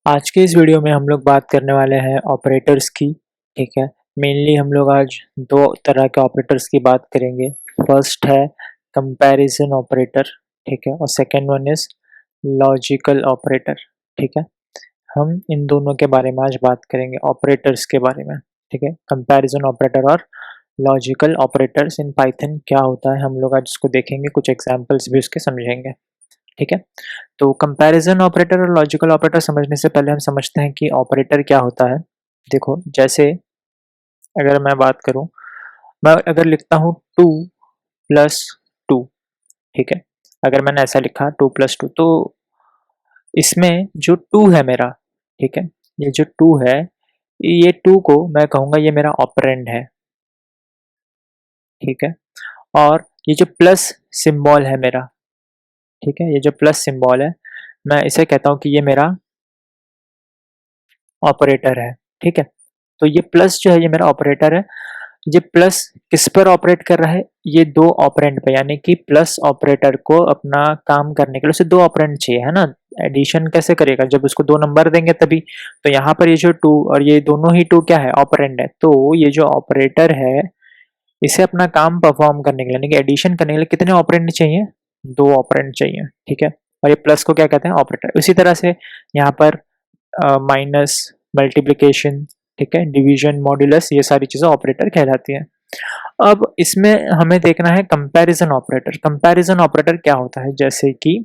आज के इस वीडियो में हम लोग बात करने वाले हैं ऑपरेटर्स की। ठीक है। मेनली हम लोग आज दो तरह के ऑपरेटर्स की बात करेंगे। फर्स्ट है कंपैरिजन ऑपरेटर, ठीक है, और second one is logical operator. ठीक है। हम इन दोनों के बारे में आज बात करेंगे, ऑपरेटर्स के बारे में। ठीक है, कंपैरिजन ऑपरेटर और लॉजिकल ऑपरेटर्स इन पाइथन क्या होता है, हम लोग आज इसको देखेंगे, कुछ एग्जांपल्स भी उसके समझेंगे। ठीक है। तो कंपैरिजन ऑपरेटर और लॉजिकल ऑपरेटर समझने से पहले हम समझते हैं कि ऑपरेटर क्या होता है। देखो, जैसे अगर मैं बात करूं, मैं अगर लिखता हूं 2 + 2, ठीक है, अगर मैंने ऐसा लिखा 2 + 2, तो इसमें जो 2 है मेरा, ठीक है, ये जो 2 है, ये 2 को मैं कहूंगा ये मेरा ऑपरेंड है। ठीक है। और ये जो प्लस सिंबल है मेरा, ठीक है, ये जो प्लस सिंबल है, मैं इसे कहता हूं कि ये मेरा ऑपरेटर है। ठीक है। तो ये प्लस जो है ये मेरा ऑपरेटर है। ये प्लस किस पर ऑपरेट कर रहा है? ये दो ऑपरेंड पे, यानी कि प्लस ऑपरेटर को अपना काम करने के लिए उसे दो ऑपरेंड चाहिए, है ना। एडिशन कैसे करेगा? जब उसको दो नंबर देंगे तभी। तो यहाँ पर ये जो 2 और ये दोनों ही 2 क्या है? ऑपरेंड है। तो ये जो ऑपरेटर है, इसे अपना काम परफॉर्म करने के लिए, यानी कि एडिशन करने के लिए कितने ऑपरेंड चाहिए? दो ऑपरेंड चाहिए। ठीक है। और ये प्लस को क्या कहते हैं? ऑपरेटर। उसी तरह से यहाँ पर माइनस, मल्टीप्लिकेशन, ठीक है, डिवीजन, मॉड्यूलस, ये सारी चीजें ऑपरेटर कहलाती हैं। अब इसमें हमें देखना है कंपैरिजन ऑपरेटर। कंपैरिजन ऑपरेटर क्या होता है? जैसे कि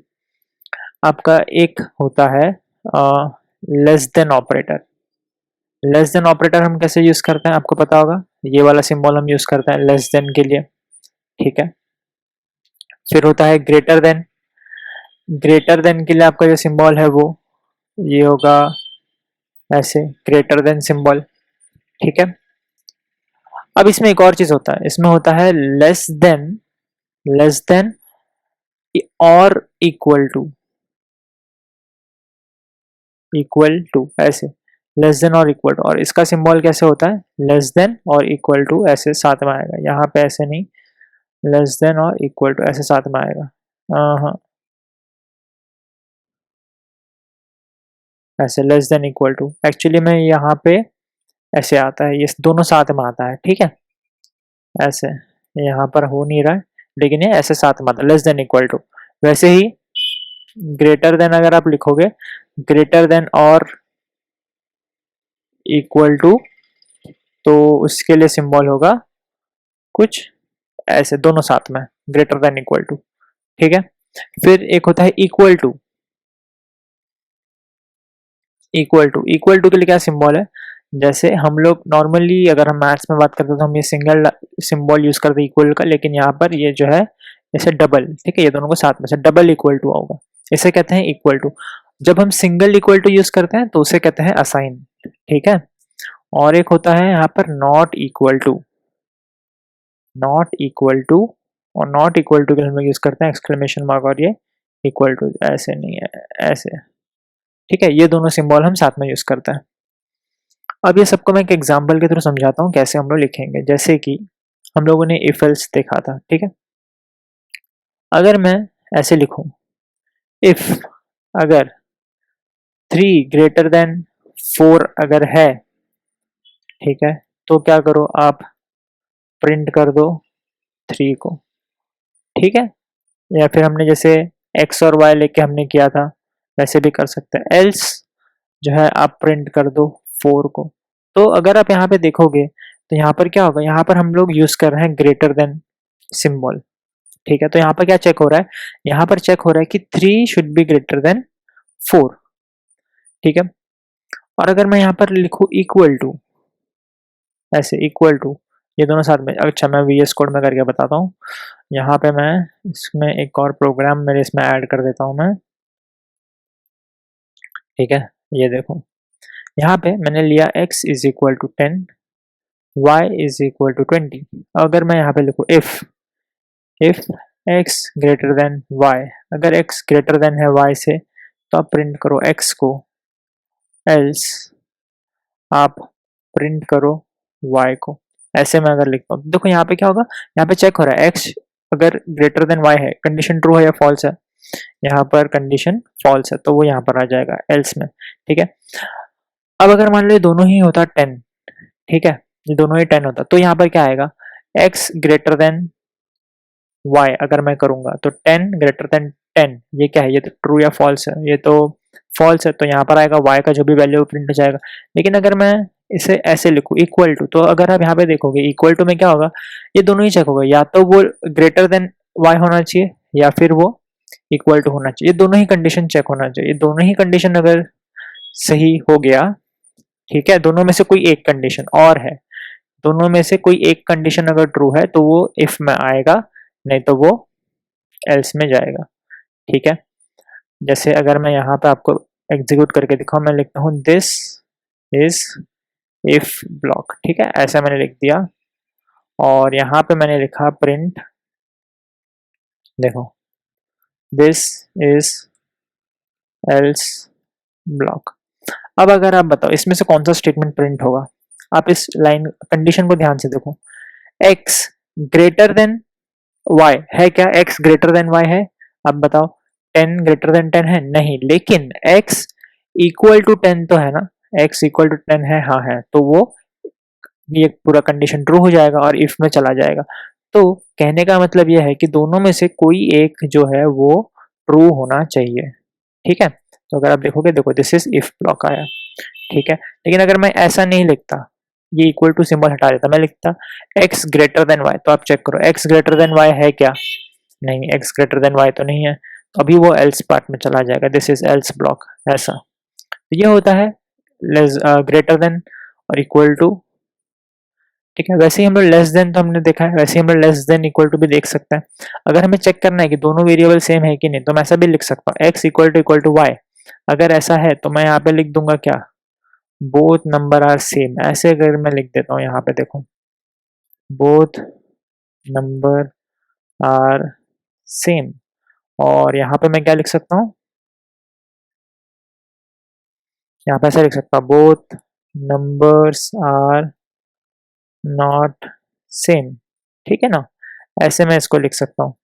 आपका एक होता है less then operator. Less than operator हम कैसे यूज करते हैं आपको पता होगा, ये वाला सिंबल हम यूज करते हैं लेस देन के लिए। ठीक है। फिर होता है ग्रेटर देन। ग्रेटर देन के लिए आपका जो सिंबल है वो ये होगा ऐसे, ग्रेटर देन सिंबल। ठीक है। अब इसमें एक और चीज होता है, इसमें होता है लेस देन, लेस देन और इक्वल टू, इक्वल टू, ऐसे लेस देन और इक्वल टू। और इसका सिंबल कैसे होता है? लेस देन और इक्वल टू ऐसे साथ में आएगा, यहाँ पे ऐसे नहीं, लेस देन और इक्वल टू ऐसे साथ में आएगा। हाँ, ऐसे less than equal to, actually में यहाँ पे ऐसे आता है, ये दोनों साथ में आता है। ठीक है। ऐसे यहाँ पर हो नहीं रहा है, लेकिन ये ऐसे साथ में आता है, लेस देन इक्वल टू। वैसे ही ग्रेटर देन अगर आप लिखोगे, ग्रेटर देन और इक्वल टू, तो उसके लिए सिंबल होगा कुछ ऐसे, दोनों साथ में, ग्रेटर देन इक्वल टू। ठीक है। फिर एक होता है equal to. Equal to, equal to के लिए क्या सिंबल है? जैसे हम लोग नॉर्मली अगर हम मैथ्स में बात करते हैं तो हम ये सिंगल सिंबल यूज करते हैं इक्वल का, लेकिन यहाँ पर ये जो है जैसे डबल, ठीक है, ये दोनों को साथ में से डबल इक्वल टू होगा, इसे कहते हैं इक्वल टू। जब हम सिंगल इक्वल टू यूज करते हैं तो उसे कहते हैं असाइन। ठीक है। और एक होता है यहाँ पर not equal to. Not equal to, और नॉट इक्वल टू के लिए हम लोग यूज करते हैं एक्सक्लेमेशन मार्क, और ये इक्वल टू, ऐसे नहीं है, ऐसे। ठीक है। ये दोनों सिंबल हम साथ में यूज करते हैं। अब ये सबको मैं एक एग्जांपल के थ्रू समझाता हूँ कैसे हम लोग लिखेंगे। जैसे कि हम लोगों ने इफ एल्स देखा था। ठीक है। अगर मैं ऐसे लिखूं, इफ अगर 3 > 4 अगर है, ठीक है, तो क्या करो आप, प्रिंट कर दो 3 को। ठीक है। या फिर हमने जैसे एक्स और वाई लेके हमने किया था, वैसे भी कर सकते हैं। एल्स जो है आप प्रिंट कर दो 4 को। तो अगर आप यहाँ पे देखोगे तो यहाँ पर क्या होगा, यहाँ पर हम लोग यूज कर रहे हैं ग्रेटर देन सिंबल। ठीक है। तो यहाँ पर क्या चेक हो रहा है? यहाँ पर चेक हो रहा है कि 3 शुड बी ग्रेटर देन 4। ठीक है। और अगर मैं यहाँ पर लिखूँ इक्वल टू, ऐसे इक्वल टू, ये दोनों साथ में, अच्छा मैं VS कोड में करके बताता हूँ। यहाँ पे मैं इसमें एक और प्रोग्राम मेरे इसमें ऐड कर देता हूँ मैं। ठीक है। ये देखो, यहाँ पे मैंने लिया x is equal to 10, y is equal to 20। अगर मैं यहाँ पे लिखूँ if x greater than y, अगर x ग्रेटर देन है y से, तो आप प्रिंट करो x को, एल्स आप प्रिंट करो y को। ऐसे मैं अगर लिखता हूँ, देखो यहाँ पे क्या होगा, यहाँ पे चेक हो रहा है x अगर ग्रेटर देन y है, कंडीशन ट्रू है या फॉल्स है। यहाँ पर कंडीशन फॉल्स है तो वो यहाँ पर आ जाएगा एल्स में, ठीक है। अब अगर मान लो ये दोनों ही होता 10, ठीक है, ये दोनों ही 10 होता तो यहाँ पर क्या आएगा, x ग्रेटर देन y अगर मैं करूंगा तो 10 ग्रेटर देन 10, ये क्या है, ये तो ट्रू या फॉल्स है, ये तो फॉल्स है तो यहाँ पर आएगा y का जो भी वैल्यू प्रिंट हो जाएगा। लेकिन अगर मैं इसे ऐसे लिखूं इक्वल टू, तो अगर आप यहाँ पे देखोगे इक्वल टू में क्या होगा, ये दोनों ही चेक होगा, या तो वो ग्रेटर देन y होना चाहिए या फिर वो इक्वल टू होना चाहिए, ये दोनों ही कंडीशन चेक होना चाहिए। दोनों ही कंडीशन अगर सही हो गया, ठीक है, दोनों में से कोई एक कंडीशन और है, दोनों में से कोई एक कंडीशन अगर ट्रू है तो वो इफ में आएगा, नहीं तो वो एल्स में जाएगा, ठीक है। जैसे अगर मैं यहाँ पे आपको एग्जीक्यूट करके दिखाऊं, मैं लिखता हूँ दिस इज इफ ब्लॉक, ठीक है, ऐसा मैंने लिख दिया और यहाँ पे मैंने लिखा प्रिंट, देखो दिस इज एल्स ब्लॉक। अब अगर आप बताओ इसमें से कौन सा स्टेटमेंट प्रिंट होगा, आप इस लाइन कंडीशन को ध्यान से देखो, x ग्रेटर देन y है क्या, x ग्रेटर देन y है, अब बताओ 10 ग्रेटर देन 10 है नहीं, लेकिन x इक्वल टू 10 तो है ना, x इक्वल टू 10 है, हाँ है, तो वो ये पूरा कंडीशन ट्रू हो जाएगा और इफ में चला जाएगा। तो कहने का मतलब यह है कि दोनों में से कोई एक जो है वो ट्रू होना चाहिए, ठीक है। तो अगर आप देखोगे, देखो दिस इज इफ ब्लॉक आया, ठीक है। लेकिन अगर मैं ऐसा नहीं लिखता, ये इक्वल टू सिंबल हटा देता, मैं लिखता x ग्रेटर देन y, तो आप चेक करो x ग्रेटर देन y है क्या, नहीं, x ग्रेटर देन y तो नहीं है, तो अभी वो एल्स पार्ट में चला जाएगा, दिस इज एल्स ब्लॉक, ऐसा। तो ये होता है ग्रेटर देन और इक्वल टू, ठीक है। वैसे ही हम लोग लेस देन तो हमने देखा है, वैसे ही हम लोग लेस देन इक्वल टू भी देख सकते हैं। अगर हमें चेक करना है कि दोनों वेरिएबल सेम है कि नहीं, तो मैं ऐसा भी लिख सकता हूँ x इक्वल टू y, अगर ऐसा है तो मैं यहाँ पे लिख दूंगा क्या, बोथ नंबर आर सेम, ऐसे अगर मैं लिख देता हूँ यहाँ पे देखो, बोथ नंबर आर सेम, और यहाँ पे मैं क्या लिख सकता हूँ, यहाँ पे ऐसा लिख सकता हूँ both numbers are not same, ठीक है ना, ऐसे मैं इसको लिख सकता हूँ।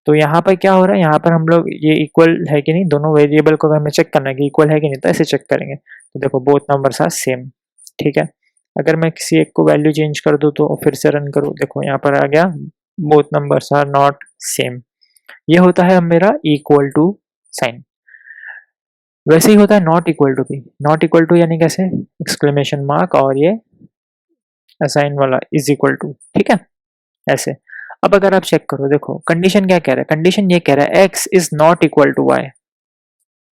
तो यहाँ पर क्या हो रहा है, यहाँ पर हम लोग ये इक्वल है कि नहीं, दोनों वेरिएबल को हमें चेक करना है कि इक्वल है कि नहीं, तो ऐसे चेक करेंगे, तो देखो बोथ नंबर्स आर सेम, ठीक है। अगर मैं किसी एक को वैल्यू चेंज कर दूँ तो फिर से रन करूँ, देखो यहाँ पर आ गया both numbers are not same, ये होता है मेरा इक्वल टू साइन। वैसे ही होता है नॉट इक्वल टू भी, नॉट इक्वल टू यानी कैसे, एक्सक्लेमेशन मार्क और ये असाइन वाला इज इक्वल टू, ठीक है, ऐसे। अब अगर आप चेक करो, देखो कंडीशन क्या कह रहा है, कंडीशन ये कह रहा है x is not equal to y,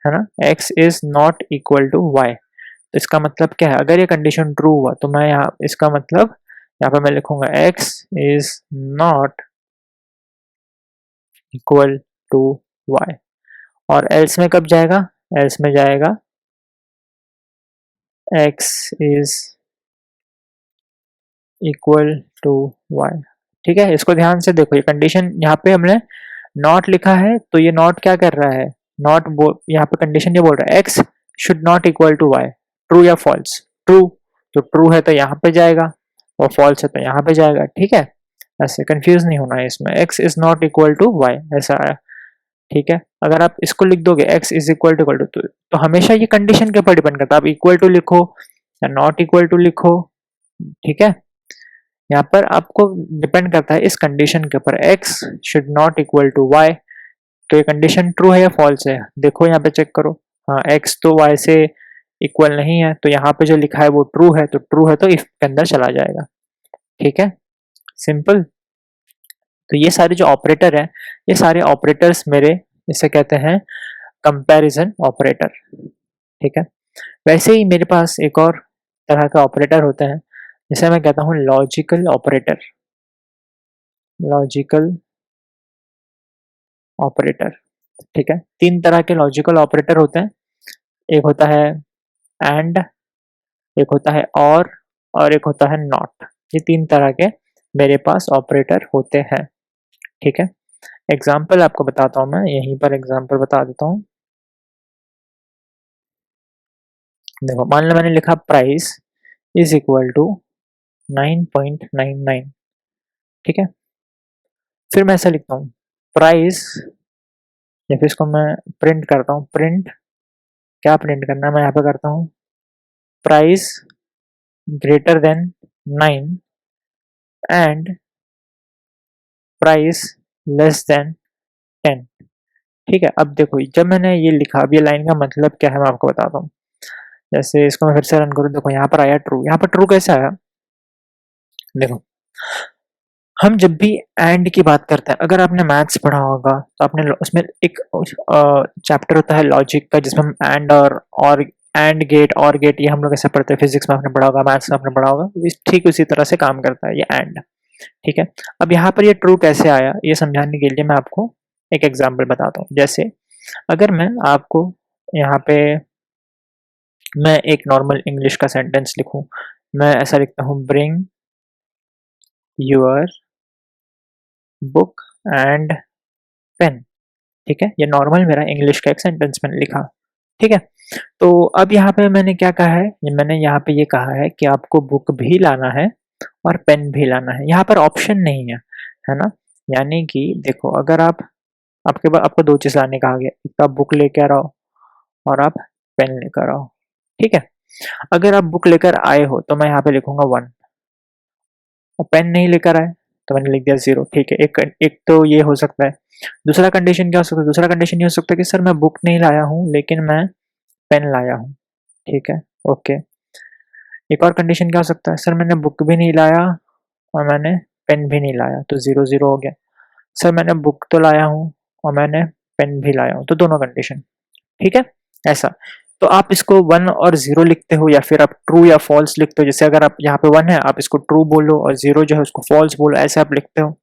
है ना, x is not equal to y, तो इसका मतलब क्या है, अगर ये कंडीशन ट्रू हुआ तो मैं यहाँ, इसका मतलब यहाँ पर मैं लिखूंगा x is not equal to y, और एल्स में कब जाएगा, एल्स में जाएगा x is equal to y, ठीक है। इसको ध्यान से देखो, ये कंडीशन यहाँ पे हमने नॉट लिखा है, तो ये नॉट क्या कर रहा है, नॉट यहाँ पे कंडीशन ये बोल रहा है x should not equal to y, true या फॉल्स, ट्रू, तो ट्रू है तो यहाँ पे जाएगा और फॉल्स है तो यहाँ पे जाएगा, ठीक है। ऐसे कंफ्यूज नहीं होना है इसमें, x is not equal to y ऐसा आया, ठीक है। अगर आप इसको लिख दोगे x इज इक्वल टू तो हमेशा ये कंडीशन के ऊपर डिपेंड करता है, आप इक्वल टू लिखो या नॉट इक्वल टू लिखो, ठीक है। यहाँ पर आपको डिपेंड करता है इस कंडीशन के ऊपर, x should not equal to y, तो ये कंडीशन ट्रू है या फॉल्स है, देखो यहाँ पे चेक करो, हाँ x तो y से इक्वल नहीं है, तो यहाँ पे जो लिखा है वो ट्रू है, तो ट्रू है तो इफ के अंदर चला जाएगा, ठीक है, सिंपल। तो ये सारे जो ऑपरेटर हैं, ये सारे ऑपरेटर्स मेरे, इसे कहते हैं कंपैरिजन ऑपरेटर, ठीक है। वैसे ही मेरे पास एक और तरह का ऑपरेटर होता है, जिसे मैं कहता हूँ लॉजिकल ऑपरेटर, लॉजिकल ऑपरेटर, ठीक है। तीन तरह के लॉजिकल ऑपरेटर होते हैं, एक होता है एंड, एक होता है और एक होता है नॉट, ये तीन तरह के मेरे पास ऑपरेटर होते हैं, ठीक है। एग्जाम्पल आपको बताता हूँ, मैं यहीं पर एग्जाम्पल बता देता हूँ। देखो मान लो मैंने लिखा प्राइस इज इक्वल टू 9.99, ठीक है। फिर मैं ऐसा लिखता हूँ प्राइस या फिर इसको मैं प्रिंट करता हूँ, प्रिंट, क्या प्रिंट करना है, मैं यहाँ पे करता हूँ price greater than 9 and price less than 10। ठीक है, अब देखो जब मैंने ये लिखा, अब ये लाइन का मतलब क्या है मैं आपको बताता हूँ। जैसे इसको मैं फिर से रन करूँ, देखो यहाँ पर आया ट्रू, यहाँ पर ट्रू कैसे आया, देखो हम जब भी एंड की बात करते हैं, अगर आपने मैथ्स पढ़ा होगा तो आपने उसमें एक चैप्टर होता है लॉजिक का, जिसमें हम एंड और एंड गेट और गेट, ये हम लोग ऐसे पढ़ते हैं, फिजिक्स में आपने पढ़ा होगा, मैथ्स में आपने पढ़ा होगा, ठीक उसी तरह से काम करता है ये एंड। ठीक है, अब यहाँ पर ये ट्रू कैसे आया ये समझाने के लिए मैं आपको एक एग्जाम्पल बताता हूँ। जैसे अगर मैं आपको यहाँ पे मैं एक नॉर्मल इंग्लिश का सेंटेंस लिखूं, मैं ऐसा लिखता हूँ bring your book and pen. ठीक है, ये नॉर्मल मेरा इंग्लिश का एक सेंटेंस मैंने लिखा। ठीक है, तो अब यहाँ पे मैंने क्या कहा है, मैंने यहाँ पे ये कहा है कि आपको बुक भी लाना है और पेन भी लाना है, यहाँ पर ऑप्शन नहीं है ना। यानी कि देखो अगर आपके पास आपको दो चीज लाने कहा गया, एक तो आप बुक लेकर आओ और आप पेन लेकर आओ। ठीक है, अगर आप बुक लेकर आए हो तो मैं यहाँ पे लिखूंगा 1, और पेन नहीं लेकर आए तो मैंने लिख दिया 0। ठीक है, एक तो ये हो सकता है। दूसरा कंडीशन क्या हो सकता है, दूसरा कंडीशन ये हो सकता है कि सर मैं बुक नहीं लाया हूँ लेकिन मैं पेन लाया हूँ। ठीक है, ओके। एक और कंडीशन क्या हो सकता है, सर मैंने बुक भी नहीं लाया और मैंने पेन भी नहीं लाया, तो 0 0 हो गया। सर मैंने बुक तो लाया हूँ और मैंने पेन भी लाया हूँ, तो दोनों कंडीशन। ठीक है, ऐसा। तो आप इसको 1 और 0 लिखते हो या फिर आप ट्रू या फॉल्स लिखते हो। जैसे अगर आप यहाँ पे 1 है आप इसको ट्रू बोलो और 0 जो है उसको फॉल्स बोलो, ऐसे आप लिखते हो।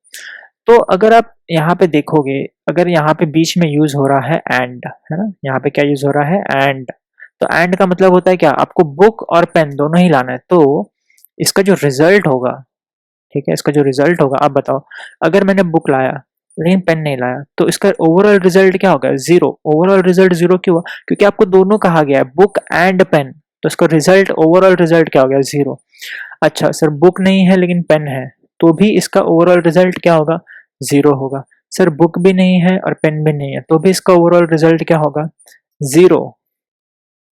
तो अगर आप यहाँ पे देखोगे, अगर यहाँ पे बीच में यूज हो रहा है एंड, है ना, यहाँ पे क्या यूज हो रहा है एंड, तो एंड का मतलब होता है क्या, आपको बुक और पेन दोनों ही लाना है। तो इसका जो रिजल्ट होगा, ठीक है, इसका जो रिजल्ट होगा, आप बताओ अगर मैंने बुक लाया लेकिन पेन नहीं लाया तो इसका ओवरऑल रिजल्ट क्या होगा, 0। ओवरऑल रिजल्ट 0 क्यों हुआ, क्योंकि आपको दोनों कहा गया है, बुक एंड पेन, तो इसका रिजल्ट ओवरऑल रिजल्ट क्या हो गया, 0। अच्छा सर बुक नहीं है लेकिन पेन है, तो भी इसका ओवरऑल रिजल्ट क्या होगा, 0 होगा। सर बुक भी नहीं है और पेन भी नहीं है तो भी इसका ओवरऑल रिजल्ट क्या होगा, 0।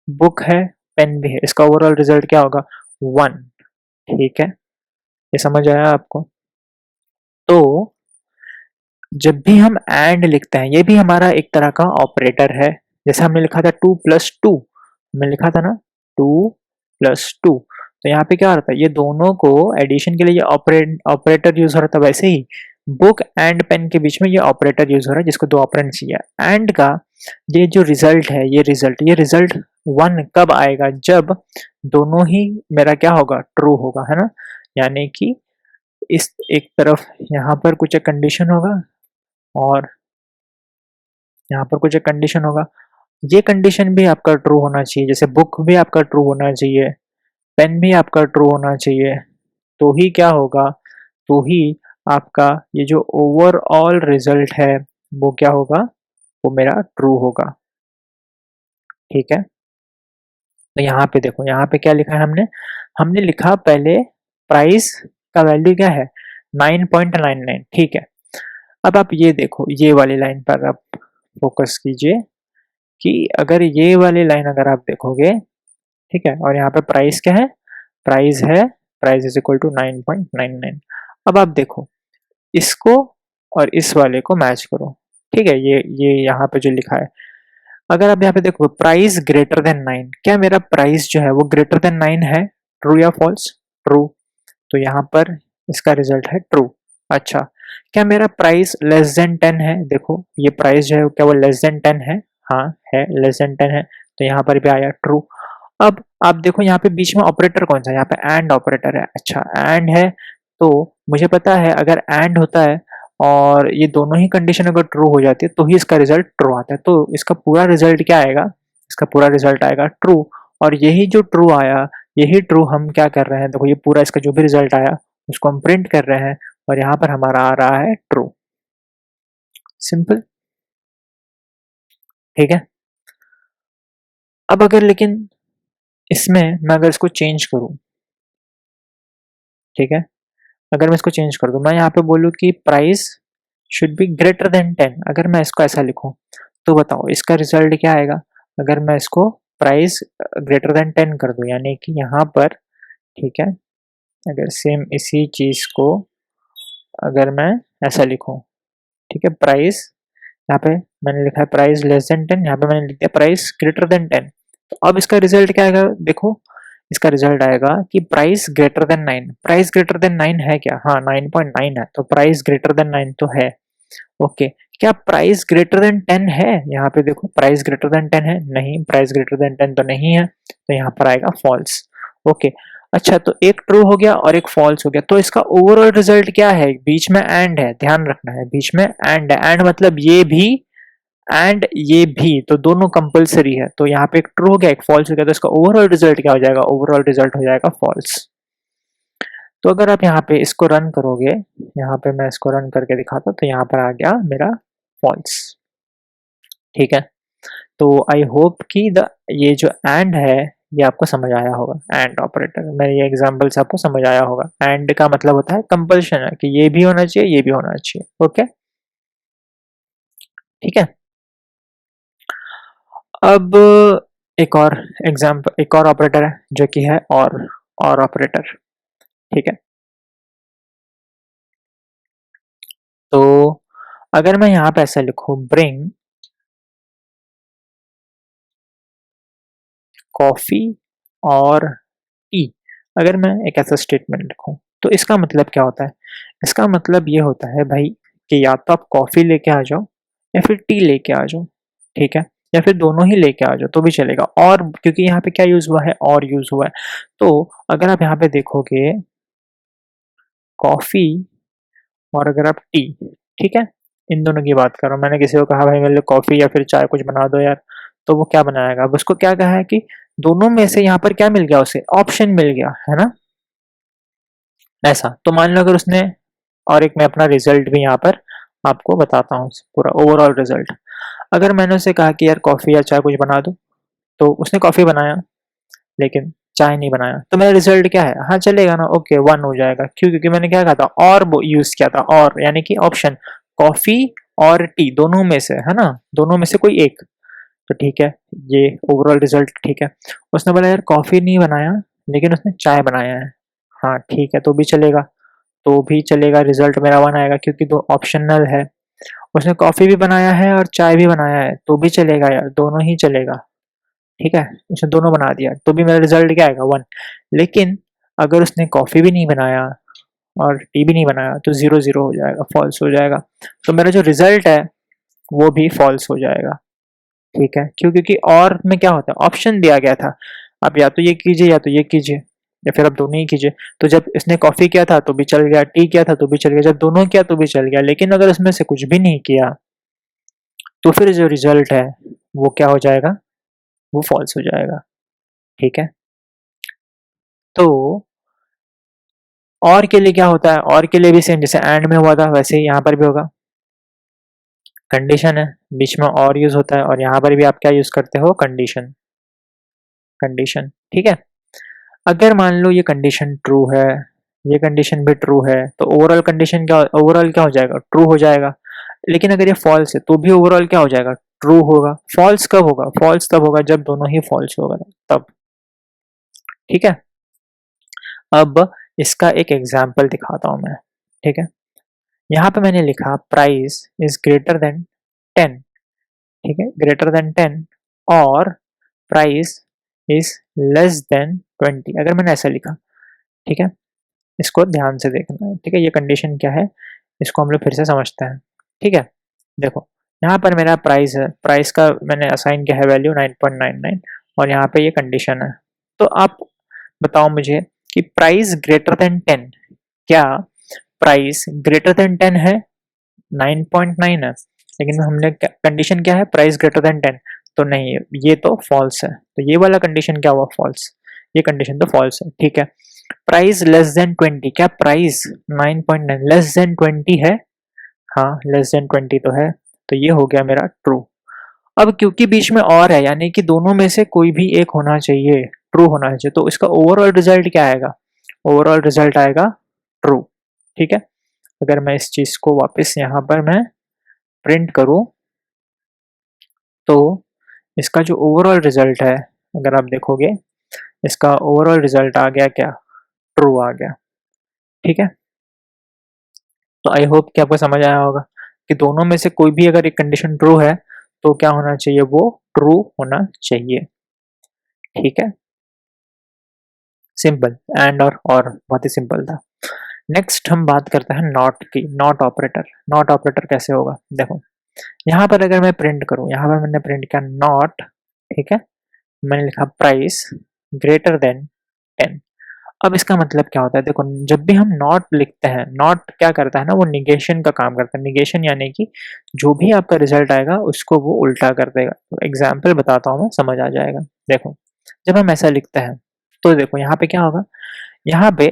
बुक है पेन भी है, इसका ओवरऑल रिजल्ट क्या होगा, 1। ठीक है, ये समझ आया आपको। तो जब भी हम एंड लिखते हैं, ये भी हमारा एक तरह का ऑपरेटर है। जैसे हमने लिखा था 2+2, हमने लिखा था ना 2+2, तो यहाँ पे क्या होता है, ये दोनों को एडिशन के लिए ये ऑपरेटर यूज हो रहा था। वैसे ही बुक एंड पेन के बीच में ये ऑपरेटर यूज हो रहा है, जिसको दो ऑपरेंड चाहिए। एंड का ये जो रिजल्ट है, ये रिजल्ट 1 कब आएगा, जब दोनों ही मेरा क्या होगा, ट्रू होगा, है ना। यानी कि इस एक तरफ यहाँ पर कुछ एक कंडीशन होगा और यहाँ पर कुछ एक कंडीशन होगा, ये कंडीशन भी आपका ट्रू होना चाहिए। जैसे बुक भी आपका ट्रू होना चाहिए, पेन भी आपका ट्रू होना चाहिए, तो ही क्या होगा, तो ही आपका ये जो ओवरऑल रिजल्ट है वो क्या होगा, वो मेरा ट्रू होगा। ठीक है, तो यहाँ पे देखो, यहाँ पे क्या लिखा है हमने, हमने लिखा पहले प्राइस का वैल्यू क्या है, 9.99। ठीक है, अब आप ये देखो, ये वाली लाइन पर आप फोकस कीजिए कि अगर ये वाली लाइन अगर आप देखोगे, ठीक है, और यहाँ पे प्राइस क्या है, प्राइस है, प्राइस इज इक्वल टू 9.99। अब आप देखो इसको और इस वाले को मैच करो। ठीक है, ये यहाँ पे जो लिखा है, अगर आप यहाँ पे देखो प्राइस ग्रेटर देन 9, क्या मेरा प्राइस जो है वो ग्रेटर देन 9 है, ट्रू या फॉल्स, ट्रू, तो यहाँ पर इसका रिजल्ट है ट्रू। अच्छा, क्या मेरा प्राइस लेस देन 10 है, देखो ये प्राइस जो है क्या वो लेस देन 10 है, हाँ है, लेस देन 10 है, तो यहाँ पर भी आया ट्रू। अब आप देखो यहाँ पे बीच में ऑपरेटर कौन सा है, यहाँ पे एंड ऑपरेटर है। अच्छा एंड है, तो मुझे पता है अगर एंड होता है और ये दोनों ही कंडीशन अगर ट्रू हो जाती है तो ही इसका रिजल्ट ट्रू आता है, तो इसका पूरा रिजल्ट क्या आएगा, इसका पूरा रिजल्ट आएगा ट्रू। और यही जो ट्रू आया, यही ट्रू हम क्या कर रहे हैं, देखो ये पूरा इसका जो भी रिजल्ट आया उसको हम प्रिंट कर रहे हैं और यहाँ पर हमारा आ रहा है ट्रू। सिंपल, ठीक है। अब अगर लेकिन इसमें मैं अगर इसको चेंज करूं, ठीक है, अगर मैं इसको चेंज कर दूं, मैं यहाँ पे बोलूँ कि price should be greater than 10, अगर मैं इसको ऐसा लिखूं तो बताओ इसका रिजल्ट क्या आएगा? अगर मैं इसको प्राइस ग्रेटर देन 10 कर दूं, यानी कि यहाँ पर, ठीक है, अगर सेम इसी चीज को अगर मैं ऐसा लिखूं, ठीक है, प्राइस, यहाँ पे मैंने लिखा है प्राइस लेस देन 10, यहाँ पे मैंने लिख दिया प्राइस ग्रेटर देन 10। तो अब इसका रिजल्ट क्या आएगा? देखो इसका रिजल्ट आएगा कि price greater than 9। Price greater than 9 है क्या? हाँ 9.9 है, तो प्राइस ग्रेटर देन 9 तो है। ओके, क्या प्राइस ग्रेटर देन 10 है? यहाँ पे देखो प्राइस ग्रेटर देन 10 है, नहीं, प्राइस ग्रेटर देन 10 तो नहीं है, तो यहाँ पर आएगा फॉल्स। ओके, अच्छा, तो एक ट्रू हो गया और एक फॉल्स हो गया, तो इसका ओवरऑल रिजल्ट क्या है? बीच में एंड है, ध्यान रखना है, बीच में एंड है, एंड मतलब ये भी एंड ये भी, तो दोनों कंपलसरी है, तो यहाँ पे एक ट्रू हो गया एक फॉल्स हो गया, तो इसका ओवरऑल रिजल्ट क्या हो जाएगा? ओवरऑल रिजल्ट हो जाएगा फॉल्स। तो अगर आप यहाँ पे इसको रन करोगे, यहाँ पे मैं इसको रन करके दिखाता हूँ, तो यहाँ पर आ गया मेरा फॉल्स। ठीक है, तो आई होप कि द ये जो एंड है ये आपको समझ आया होगा, एंड ऑपरेटर, मेरे ये एग्जांपल से आपको समझ आया होगा। एंड का मतलब होता है कंपल्शन है कि ये भी होना चाहिए, ये भी होना चाहिए। ओके, ठीक है। अब एक और एग्जांपल, एक और ऑपरेटर है जो कि है और ऑपरेटर। ठीक है, तो अगर मैं यहाँ पे ऐसा लिखूं, ब्रिंग कॉफी और टी, अगर मैं एक ऐसा स्टेटमेंट लिखूं, तो इसका मतलब क्या होता है? इसका मतलब ये होता है भाई कि या तो आप कॉफी लेके आ जाओ या फिर टी लेके आ जाओ, ठीक है, या फिर दोनों ही लेके आ जाओ तो भी चलेगा। और क्योंकि यहाँ पे क्या यूज हुआ है? और यूज हुआ है, तो अगर आप यहाँ पे देखोगे कॉफी और अगर आप टी, ठीक है, इन दोनों की बात कर रहा हूँ, मैंने किसी को कहा भाई मेरे लिए कॉफी या फिर चाय कुछ बना दो यार, तो वो क्या बनाएगा? अब उसको क्या कहा है कि दोनों में से यहाँ पर क्या मिल गया उसे? ऑप्शन मिल गया है ना, ऐसा। तो मान लो अगर उसने, और एक मैं अपना रिजल्ट भी यहाँ पर आपको बताता हूँ, पूरा ओवरऑल रिजल्ट। अगर मैंने उसे कहा कि यार कॉफी या चाय कुछ बना दो, तो उसने कॉफी बनाया लेकिन चाय नहीं बनाया, तो मेरा रिजल्ट क्या है? हाँ चलेगा ना, ओके 1 हो जाएगा। क्यों? क्योंकि मैंने क्या कहा था? और यूज किया था, और यानी कि ऑप्शन, कॉफी और टी दोनों में से, है ना, दोनों में से कोई एक, तो ठीक है, ये ओवरऑल रिजल्ट ठीक है। उसने बोला यार कॉफी नहीं बनाया लेकिन उसने चाय बनाया है, हाँ ठीक है, तो भी चलेगा, तो भी चलेगा, रिजल्ट मेरा 1 आएगा क्योंकि दो ऑप्शनल है। उसने कॉफी भी बनाया है और चाय भी बनाया है, तो भी चलेगा यार, दोनों ही चलेगा, ठीक है, उसने दोनों बना दिया, तो भी मेरा रिजल्ट क्या आएगा? 1। लेकिन अगर उसने कॉफी भी नहीं बनाया और टी भी नहीं बनाया, तो 0 0 हो जाएगा, फॉल्स हो जाएगा, तो मेरा जो रिजल्ट है वो भी फॉल्स हो जाएगा। ठीक है, क्यों? क्योंकि और में क्या होता है? ऑप्शन दिया गया था, आप या तो ये कीजिए या तो ये कीजिए, या फिर आप दोनों ही कीजिए। तो जब इसने कॉफी किया था तो भी चल गया, टी किया था तो भी चल गया, जब दोनों किया तो भी चल गया, लेकिन अगर उसमें से कुछ भी नहीं किया तो फिर जो रिजल्ट है वो क्या हो जाएगा? वो फॉल्स हो जाएगा। ठीक है, तो और के लिए क्या होता है? और के लिए भी सेम, जैसे एंड में हुआ था वैसे ही यहाँ पर भी होगा। कंडीशन है, बीच में और यूज होता है, और यहाँ पर भी आप क्या यूज करते हो? Condition, condition. ठीक है, अगर मान लो ये कंडीशन ट्रू है, ये कंडीशन भी ट्रू है, तो ओवरऑल कंडीशन क्या, ओवरऑल क्या हो जाएगा? ट्रू हो जाएगा। लेकिन अगर ये फॉल्स है तो भी ओवरऑल क्या हो जाएगा? ट्रू होगा। फॉल्स कब होगा? फॉल्स तब होगा जब दोनों ही फॉल्स होगा, तब। ठीक है, अब इसका एक एग्जाम्पल दिखाता हूं मैं। ठीक है, यहाँ पे मैंने लिखा प्राइस इज ग्रेटर देन 10, ठीक है, ग्रेटर देन 10, और प्राइस इज लेस देन 20, अगर मैंने ऐसा लिखा, ठीक है, इसको ध्यान से देखना है। ठीक है, ये कंडीशन क्या है इसको हम लोग फिर से समझते हैं। ठीक है, देखो यहाँ पर मेरा प्राइस है, प्राइस का मैंने असाइन किया है वैल्यू 9.99, और यहाँ पे ये कंडीशन है। तो आप बताओ मुझे कि प्राइस ग्रेटर देन 10, क्या प्राइस ग्रेटर देन 10 है? 9.9 है, लेकिन हमने कंडीशन क्या है? प्राइस ग्रेटर देन 10, तो नहीं, ये तो फॉल्स है, तो ये वाला कंडीशन क्या हुआ? फॉल्स, ये कंडीशन तो फॉल्स है। ठीक है, प्राइस लेस देन 20, क्या प्राइस 9.9 लेस देन 20 है? हाँ लेस देन 20 तो है, तो ये हो गया मेरा ट्रू। अब क्योंकि बीच में और है, यानी कि दोनों में से कोई भी एक होना चाहिए, ट्रू होना चाहिए, तो इसका ओवरऑल रिजल्ट क्या आएगा? ओवरऑल रिजल्ट आएगा ट्रू। ठीक है, अगर मैं इस चीज को वापस यहाँ पर मैं प्रिंट करूं, तो इसका जो ओवरऑल रिजल्ट है, अगर आप देखोगे, इसका ओवरऑल रिजल्ट आ गया क्या, ट्रू आ गया। ठीक है, तो आई होप कि आपको समझ आया होगा कि दोनों में से कोई भी अगर एक कंडीशन ट्रू है तो क्या होना चाहिए, वो ट्रू होना चाहिए। ठीक है, सिंपल, एंड और बहुत ही सिंपल था। नेक्स्ट हम बात करते हैं नॉट की, नॉट ऑपरेटर। नॉट ऑपरेटर कैसे होगा, देखो यहाँ पर अगर मैं प्रिंट करूँ, यहाँ पर मैंने प्रिंट किया नॉट, ठीक है, मैंने लिखा प्राइस ग्रेटर देन 10। अब इसका मतलब क्या होता है, देखो जब भी हम नॉट लिखते हैं, नॉट क्या करता है ना, वो निगेशन का काम करता है। निगेशन यानी कि जो भी आपका रिजल्ट आएगा उसको वो उल्टा कर देगा। तो एग्जाम्पल बताता हूँ मैं, समझ आ जाएगा। देखो जब हम ऐसा लिखते हैं तो देखो यहाँ पे क्या होगा, यहाँ पे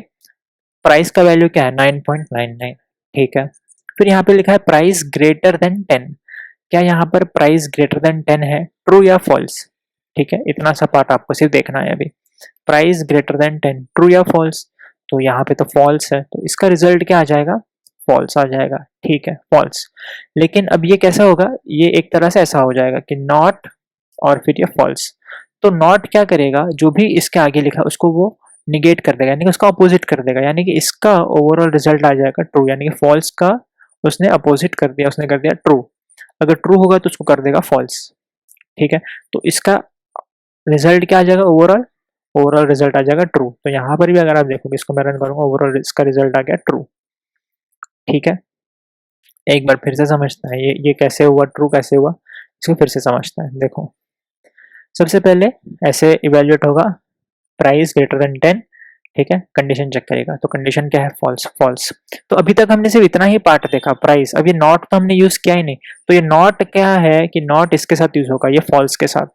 प्राइस का वैल्यू क्या है 9.99, ठीक है। फिर यहाँ पे लिखा है प्राइस ग्रेटर देन 10। क्या यहाँ पर प्राइस ग्रेटर देन 10 है, ट्रू या फॉल्स? ठीक है, इतना सा पार्ट आपको सिर्फ देखना है अभी। प्राइस ग्रेटर देन 10, ट्रू या फॉल्स? तो यहाँ पे तो फॉल्स है, तो इसका रिजल्ट क्या आ जाएगा, फॉल्स आ जाएगा। ठीक है, फॉल्स। लेकिन अब ये कैसा होगा, ये एक तरह से ऐसा हो जाएगा कि नॉट और फिर ये फॉल्स। तो नॉट क्या करेगा, जो भी इसके आगे लिखा है उसको वो निगेट कर देगा, यानी कि उसका अपोजिट कर देगा, यानी कि इसका ओवरऑल रिजल्ट आ जाएगा ट्रू, यानी कि फॉल्स का उसने अपोजिट कर दिया, उसने कर दिया ट्रू। अगर ट्रू होगा तो उसको कर देगा फॉल्स। ठीक है, तो इसका रिजल्ट क्या आ जाएगा, ओवरऑल, ओवरऑल रिजल्ट आ जाएगा ट्रू। तो यहाँ पर भी अगर आप देखोगे, इसको मैं रन करूंगा, ओवरऑल इसका रिजल्ट आ गया ट्रू। ठीक है, एक बार फिर से समझते हैं ये कैसे हुआ, ट्रू कैसे हुआ, इसको फिर से समझते हैं। देखो सबसे पहले ऐसे इवेल्युएट होगा, प्राइस ग्रेटर देन 10, ठीक है, कंडीशन चेक करेगा, तो कंडीशन क्या है, फॉल्स, फॉल्स। तो अभी तक हमने सिर्फ इतना ही पार्ट देखा, प्राइस। अब ये नॉट तो हमने यूज किया ही नहीं, तो ये नॉट क्या है कि नॉट इसके साथ यूज होगा, ये फॉल्स के साथ।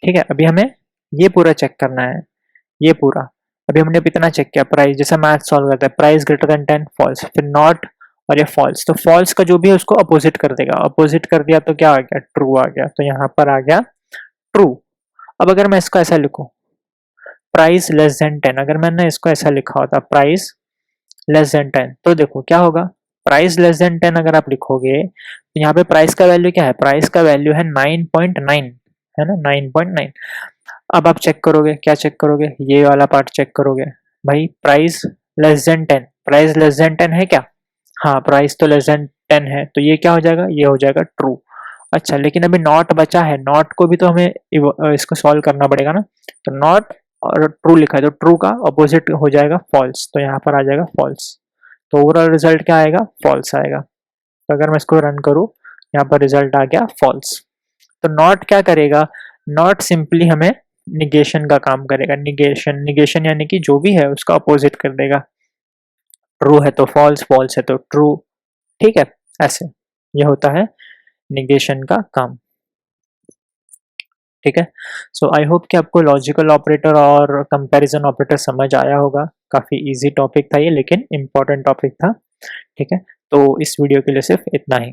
ठीक है, अभी हमें ये पूरा चेक करना है, ये पूरा। अभी हमने इतना चेक किया, प्राइस, जैसे मैथ सॉल्व करते हैं, प्राइस ग्रेटर देन 10, फॉल्स, फिर नॉट और ये फॉल्स। तो फॉल्स का जो भी है उसको अपोजिट कर देगा, अपोजिट कर दिया तो क्या आ गया, ट्रू आ गया। तो यहाँ पर आ गया ट्रू। अब अगर मैं इसको ऐसा लिखूं, प्राइस लेस देन 10, अगर मैंने इसको ऐसा लिखा होता प्राइस लेस देन 10, तो देखो क्या होगा, प्राइस लेस देन 10 अगर आप लिखोगे तो यहाँ पे प्राइस का वैल्यू क्या है, प्राइस का वैल्यू है 9.9, है ना, 9.9। अब आप चेक करोगे, क्या चेक करोगे, ये वाला पार्ट चेक करोगे, भाई price less than 10, price less than 10 है क्या, हाँ प्राइस तो लेस देन 10 है, तो ये क्या हो जाएगा, ये हो जाएगा ट्रू। अच्छा, लेकिन अभी नॉट बचा है, नॉट को भी तो हमें इसको सॉल्व करना पड़ेगा ना। तो नॉट और ट्रू लिखा है, तो ट्रू का अपोजिट हो जाएगा फॉल्स, तो यहाँ पर आ जाएगा फॉल्स। तो ओवरऑल रिजल्ट क्या आएगा, फॉल्स आएगा। तो अगर मैं इसको रन करूँ, यहाँ पर रिजल्ट आ गया फॉल्स। तो नॉट क्या करेगा, नॉट सिंपली हमें निगेशन का काम करेगा। निगेशन, निगेशन यानी कि जो भी है उसका अपोजिट कर देगा, ट्रू है तो फॉल्स, फॉल्स है तो ट्रू। ठीक है, ऐसे ये होता है निगेशन का काम। ठीक है, सो आई होप कि आपको लॉजिकल ऑपरेटर और कंपैरिजन ऑपरेटर समझ आया होगा। काफ़ी इजी टॉपिक था ये, लेकिन इम्पोर्टेंट टॉपिक था। ठीक है, तो इस वीडियो के लिए सिर्फ इतना ही।